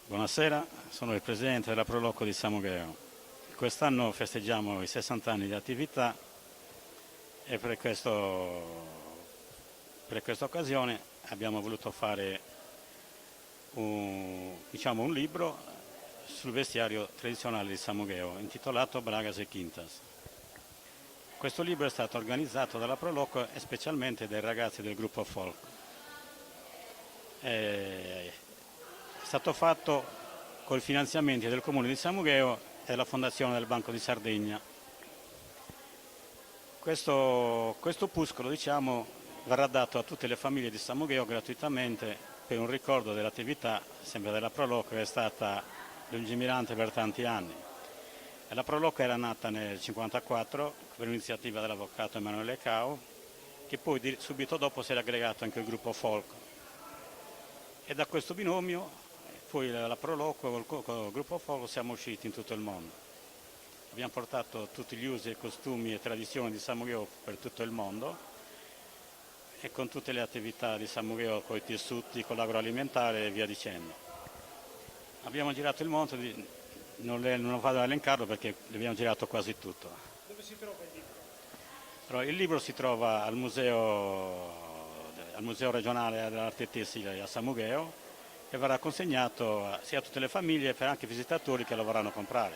Buonasera, sono il presidente della Prolocco di Samugheo. Quest'anno festeggiamo i 60 anni di attività e per questa occasione abbiamo voluto fare un libro sul vestiario tradizionale di Samugheo intitolato Bragas e Quintas. Questo libro è stato organizzato dalla Prolocco e specialmente dai ragazzi del gruppo folk. È stato fatto con i finanziamenti del Comune di Samugheo e della Fondazione del Banco di Sardegna. Questo opuscolo, verrà dato a tutte le famiglie di Samugheo gratuitamente per un ricordo dell'attività, sempre della Prolocco, che è stata lungimirante per tanti anni. E la Prolocco era nata nel 1954 per un'iniziativa dell'avvocato Emanuele Cao, che poi subito dopo si era aggregato anche il gruppo folk. E da questo binomio, poi la Prolocco con il gruppo folk siamo usciti in tutto il mondo. Abbiamo portato tutti gli usi, costumi e tradizioni di Samugheo per tutto il mondo e con tutte le attività di Samugheo, con i tessuti, con l'agroalimentare e via dicendo. Abbiamo girato il mondo, non vado ad elencarlo perché abbiamo girato quasi tutto. Dove si trova il libro? Però il libro si trova al Museo regionale dell'arte tessile a Samugheo e verrà consegnato sia a tutte le famiglie che anche ai visitatori che lo vorranno comprare.